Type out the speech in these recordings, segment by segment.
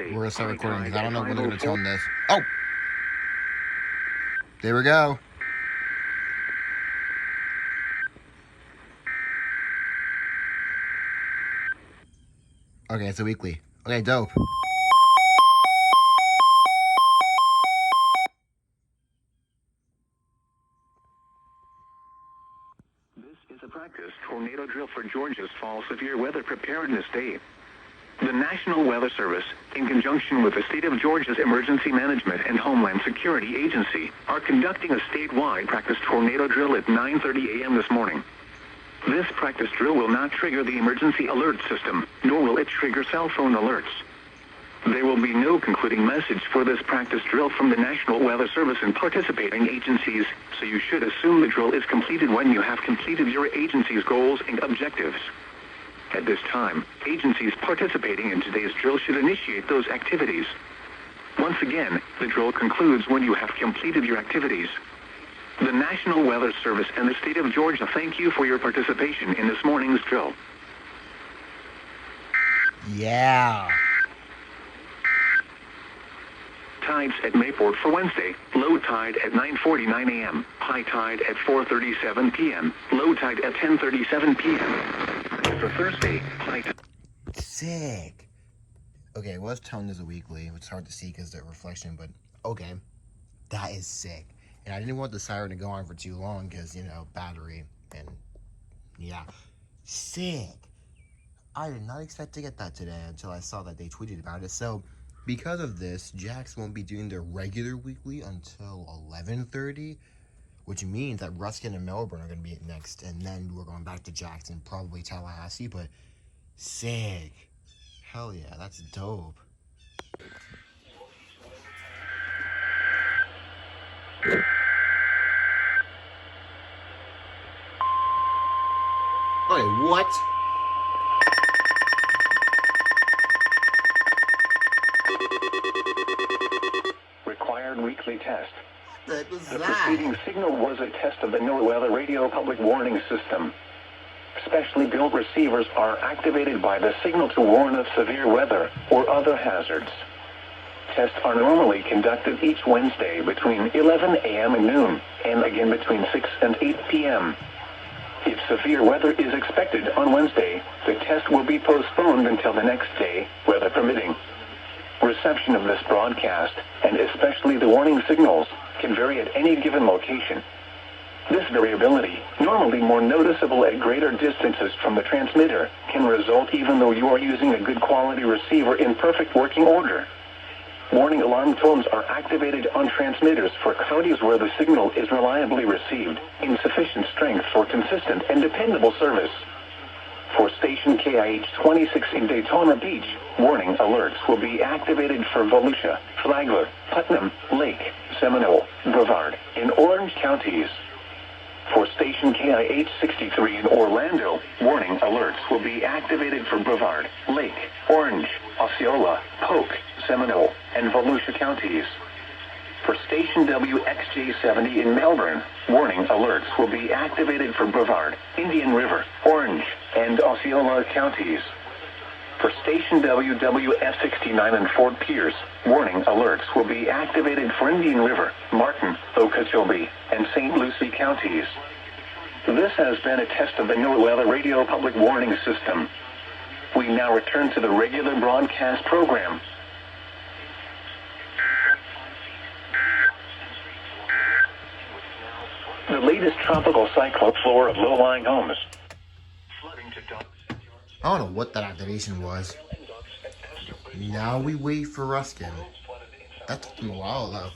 We're gonna start recording because I don't know when they're gonna tone this. Oh! There we go. Okay, it's a weekly. Okay, dope. This is a practice tornado drill for Georgia's fall severe weather preparedness day. The National Weather Service, in conjunction with the State of Georgia's Emergency Management and Homeland Security Agency, are conducting a statewide practice tornado drill at 9:30 a.m. this morning. This practice drill will not trigger the emergency alert system, nor will it trigger cell phone alerts. There will be no concluding message for this practice drill from the National Weather Service and participating agencies, so you should assume the drill is completed when you have completed your agency's goals and objectives. At this time, agencies participating in today's drill should initiate those activities. Once again, the drill concludes when you have completed your activities. The National Weather Service and the State of Georgia thank you for your participation in this morning's drill. Yeah. Tides at Mayport for Wednesday. Low tide at 9:49 a.m. High tide at 4:37 p.m. Low tide at 10:37 p.m. For Thursday, high tide. Sick. Okay, it was toned as a weekly. It's hard to see because of the reflection, but okay. That is sick. And I didn't want the siren to go on for too long because, you know, battery. And, yeah. Sick. I did not expect to get that today until I saw that they tweeted about it. So, because of this, Jax won't be doing their regular weekly until 11:30, which means that Ruskin and Melbourne are going to be next, and then we're going back to Jackson, probably Tallahassee, but sick. Hell yeah, that's dope. Wait, what? Required weekly test. What was The that? preceding signal was a test of the NOAA Weather Radio Public Warning System. Specially built receivers are activated by the signal to warn of severe weather or other hazards. Tests are normally conducted each Wednesday between 11 a.m. and noon, and again between 6 and 8 p.m. If severe weather is expected on Wednesday, the test will be postponed until the next day, weather permitting. Reception of this broadcast, and especially the warning signals, can vary at any given location. This variability, normally more noticeable at greater distances from the transmitter, can result even though you are using a good quality receiver in perfect working order. Warning alarm tones are activated on transmitters for counties where the signal is reliably received, in sufficient strength for consistent and dependable service. For station KIH 26 in Daytona Beach, warning alerts will be activated for Volusia, Flagler, Putnam, Lake, Seminole, Brevard, and Orange counties. For station KIH 63 in Orlando, warning alerts will be activated for Brevard, Lake, Orange, Osceola, Polk, Seminole, and Volusia counties. For station WXJ70 in Melbourne, warning alerts will be activated for Brevard, Indian River, Orange, and Osceola counties. For station WWF69 in Fort Pierce, warning alerts will be activated for Indian River, Martin, Okeechobee, and St. Lucie counties. This has been a test of the NOAA Weather Radio Public Warning System. We now return to the regular broadcast program. The latest tropical cyclone floor of low-lying homes. I don't know what that activation was. Now we wait for Ruskin. That took him a while though.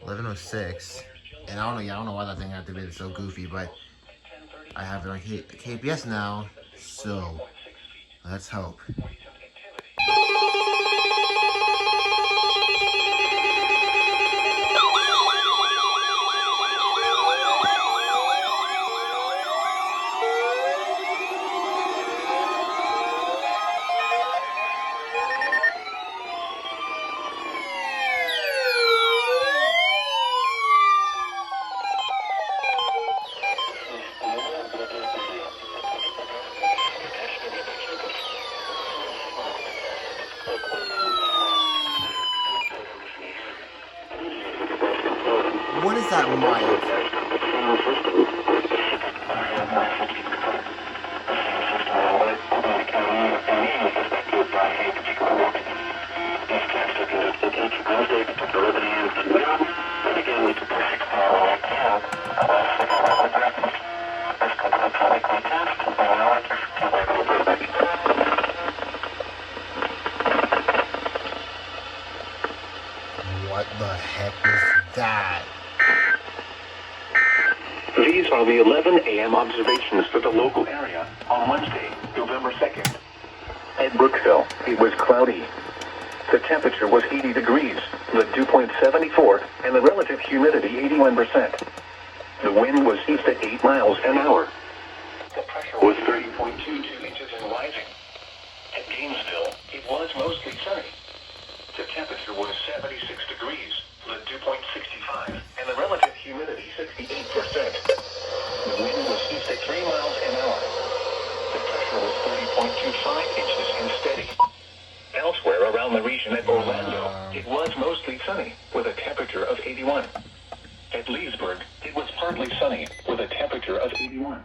11:06. And I don't know why that thing activated so goofy, but I have it on KPS now, so let's hope. that mic. What the heck is that? These are the 11 a.m. observations for the local area on Wednesday, November 2nd. At Brookville, it was cloudy. The temperature was 80 degrees, the dew point 74, and the relative humidity 81%. The wind was east at 8 miles an hour. The pressure was 30.22 inches and rising. At Gainesville, it was mostly sunny. The temperature was 76 degrees, the dew point 65, and the relative humidity 68%. The wind was east at 3 miles an hour. The pressure was 30.25 inches and steady. Elsewhere around the region at Orlando, it was mostly sunny, with a temperature of 81. At Leesburg, it was partly sunny, with a temperature of 81.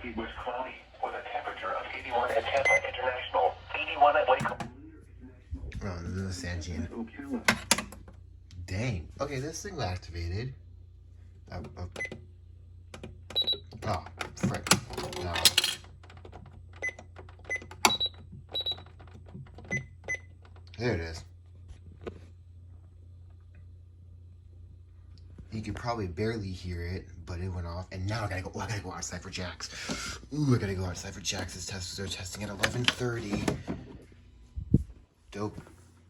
It was cloudy, with a temperature of 81 at Tampa International, 81 at Lake. Oh, this is a Sanjin. Dang. Okay, this thing activated. Oh, frick. No. There it is. You could probably barely hear it, but it went off. And now I gotta go. Oh, I gotta go outside for Jax. Ooh, I gotta go outside for Jax. They're testing at 11:30. Dope.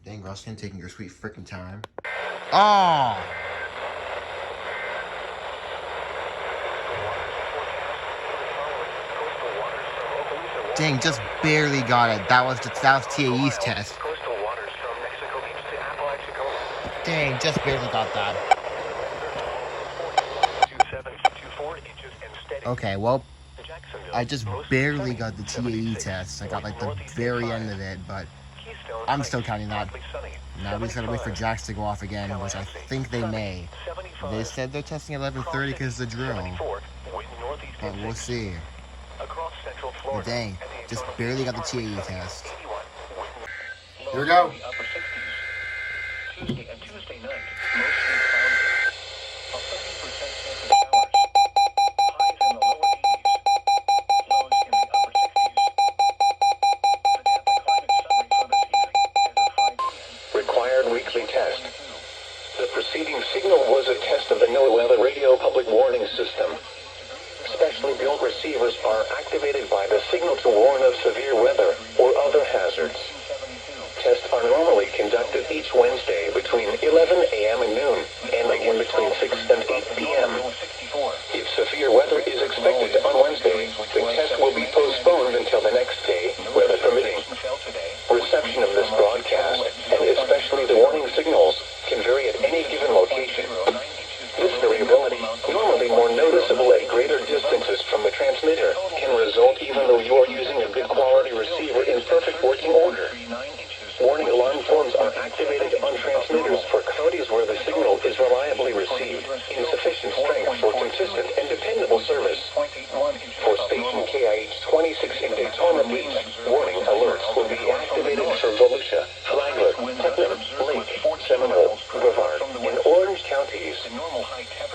Dang, Rustin, taking your sweet freaking time. Oh! Dang, just barely got it. That was TAE's test. Dang, just barely got that. Okay, well, I just barely got the TAE test. I got like the very end of it, but I'm still counting that. Now we just gotta wait for Jax to go off again, which I think they may. They said they're testing 11:30 because of the drill, but we'll see. But dang, just barely got the TAE test. Here we go. Tuesday and Tuesday night, mostly cloudy. A 30% chance of showers. Highs in the lower 80s. Lows in the upper 60s. The Tampa climate summary for this evening as of 5 p.m. Required weekly test. The preceding signal was a test of the NOAA Weather Radio Public Warning System. Specially built receivers are activated by the signal to warn of severe weather or other hazards. Tests are normally conducted each Wednesday between 11 a.m. and noon, and again between 6 and 8 p.m. If severe weather is expected on Wednesday, the test will be postponed until the next day, weather permitting. Reception of this broadcast, and especially the warning signals, can vary at any given location. This variability, normally more noticeable at greater distances from the transmitter, can result even though you are using a good quality receiver in perfect working order. Warning alarm forms are activated on transmitters for counties where the signal is reliably received in sufficient strength for consistent and dependable service. For station KIH 26 in Daytona Beach, warning alerts will be activated for Volusia, Flagler, Putnam, Lake, Seminole, Brevard, and Orange counties.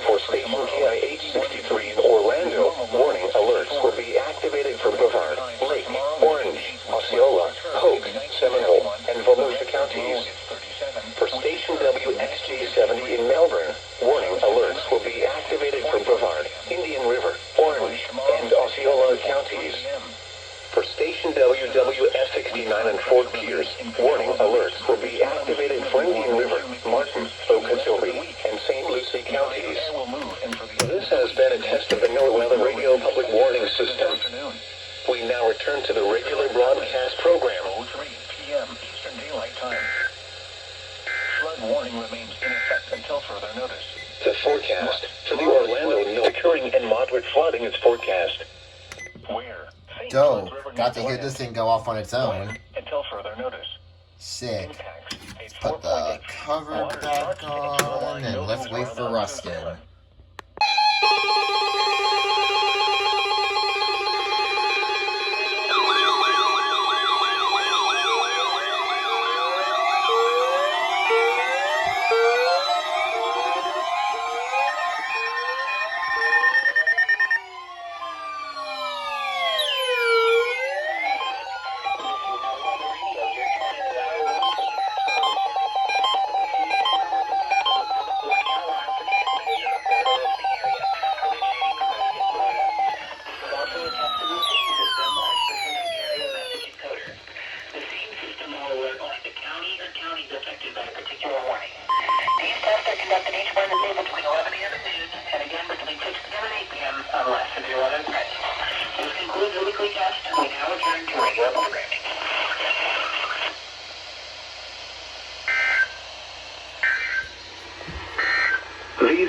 For station KIH 63 in Orlando, warning alerts will be activated for Brevard, Lake, Orange, Osceola, Polk, Seminole, and Volusia counties. For station WXG70 in Melbourne, warning alerts will be activated for Brevard, Indian River, Orange, and Osceola counties. For station WWF69 in Fort Pierce, warning alerts will be activated for Indian River, Martin, Okeechobee, and St. Lucie counties. This has been a test of the NOAA Weather Radio Public Warning System. We now return to the regular broadcast program. 3 p.m. Eastern Daylight Time. Flood warning remains in effect until further notice. The forecast for the Orlando NOAA occurring and moderate flooding is forecast. Where? Dope. Got to hear this thing go off on its own. Until further notice. Sick. Let's put the cover back on and let's wait for Rustin.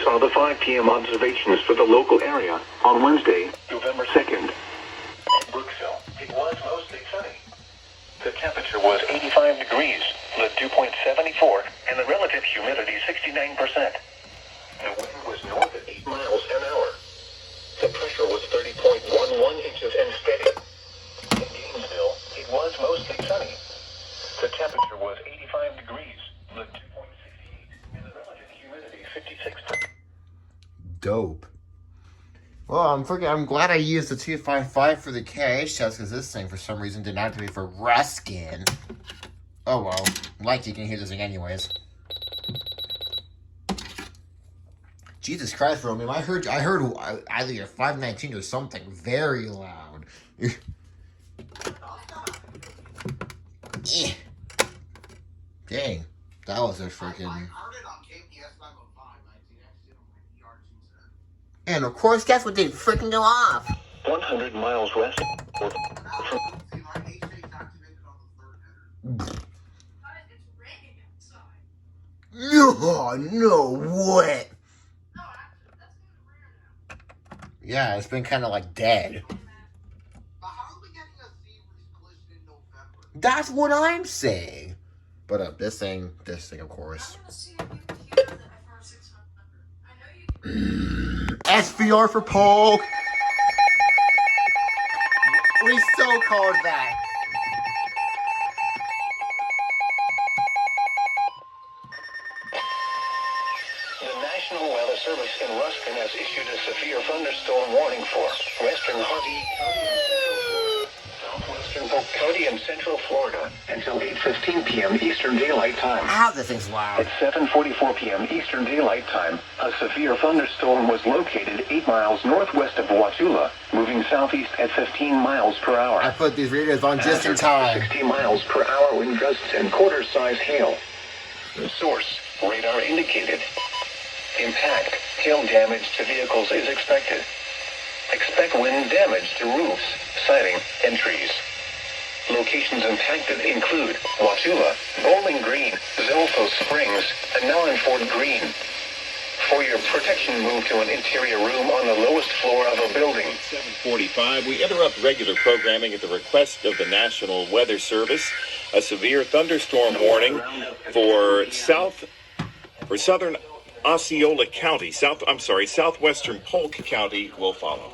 are the 5 p.m. observations for the local area on Wednesday, November 2nd. At Brookville, it was mostly sunny. The temperature was 85 degrees, the dew point 74, and the relative humidity 69%. The wind was north at 8 miles an hour. The pressure was 30.11 inches and steady. In Gainesville, it was mostly sunny. The temperature was 85 degrees, the dew point 68, and the relative humidity 56%. Dope. Well, I'm glad I used the 255 for the KH test because this thing for some reason didn't activate for reskin. Oh well, like you can hear this thing anyways. Jesus Christ, Romeo! I heard either your 519 or something very loud. Dang, that was a freaking. And of course, guess what? They freaking go off. 100 miles west. No way. Yeah, it's been kind of like dead. That's what I'm saying. But this thing, of course. SVR for Polk. We so called that. The National Weather Service in Ruskin has issued a severe thunderstorm warning for western Harvey County, southwestern Polk County, and central Florida until 8:15 p.m. Eastern Daylight Time. Ow, this thing's loud. At 7:44 p.m. Eastern Daylight Time, a severe thunderstorm was located 8 miles northwest of Wauchula, moving southeast at 15 miles per hour. I put these radios on just in time. 60 miles per hour wind gusts and quarter-size hail. Source, radar indicated. Impact, hail damage to vehicles is expected. Expect wind damage to roofs, siding, and trees. Locations impacted include Wauchula, Bowling Green, Zolfo Springs, and Melonford Green. For your protection, move to an interior room on the lowest floor of a building. 7:45, we interrupt regular programming at the request of the National Weather Service. A severe thunderstorm warning for southern Osceola County, southwestern Polk County will follow.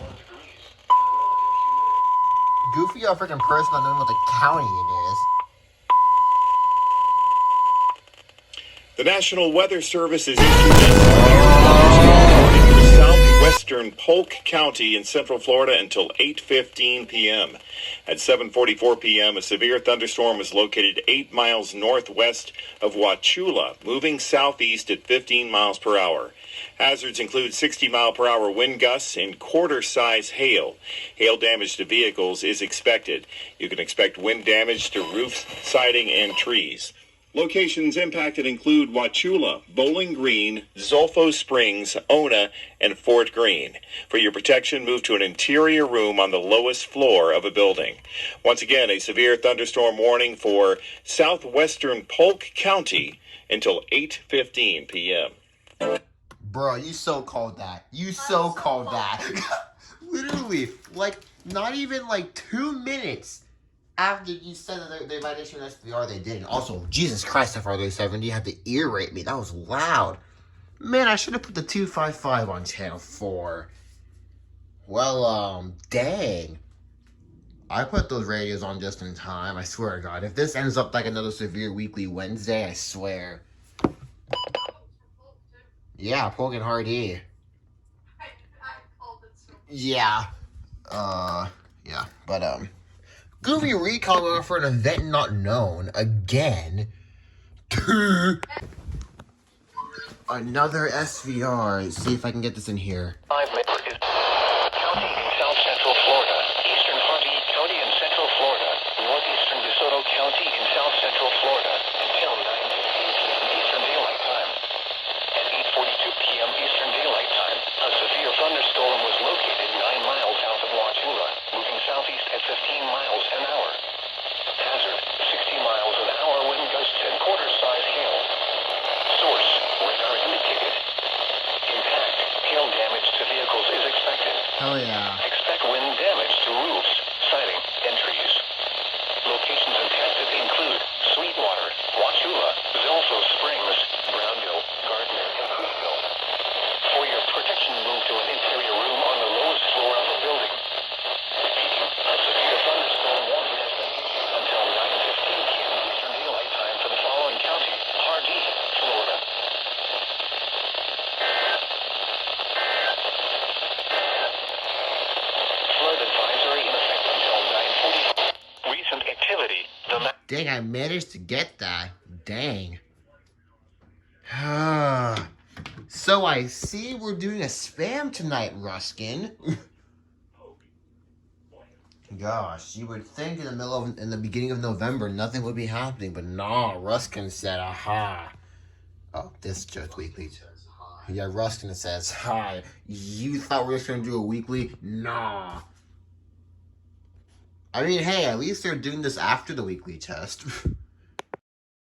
Goofy, a freaking person not knowing what the county it is. The National Weather Service is issuing a warning for southwestern Polk County in central Florida until 8:15 p.m. At 7:44 p.m., a severe thunderstorm was located 8 miles northwest of Wauchula, moving southeast at 15 miles per hour. Hazards include 60-mile-per-hour wind gusts and quarter-size hail. Hail damage to vehicles is expected. You can expect wind damage to roofs, siding, and trees. Locations impacted include Wauchula, Bowling Green, Zolfo Springs, Ona, and Fort Greene. For your protection, move to an interior room on the lowest floor of a building. Once again, a severe thunderstorm warning for southwestern Polk County until 8:15 p.m. Bro, you so called that. You so called that. Literally, like, not even like 2 minutes after you said that they might issue an SVR, they didn't. Also, Jesus Christ, FR370, you had to ear rape me. That was loud. Man, I should have put the 255 on channel 4. Well, dang. I put those radios on just in time. I swear to God. If this ends up like another severe weekly Wednesday, I swear. Yeah, poking hard here. Yeah. Yeah. But, Goofy recall going for an event not known again to another SVR. Let's see if I can get this in here. 5 minutes is county in south central Florida, eastern Harvey County in central Florida, northeastern DeSoto County in south central Florida until 9:15 p.m. Eastern Daylight Time. At 8:42 p.m. Eastern Daylight Time, a severe thunderstorm was located 9 miles south of Wauchula, moving southeast at 15 miles an hour. Hazard, 60 miles an hour wind gusts and quarter-size hail. Source, radar indicated. Impact, activity. Dang, I managed to get that. Dang. So I see we're doing a spam tonight, Ruskin. Gosh, you would think in the beginning of November, nothing would be happening, but nah, Ruskin said, aha. Oh, this just weekly. Yeah, Ruskin says, hi. You thought we were just gonna do a weekly? Nah. I mean, hey, at least they're doing this after the weekly test.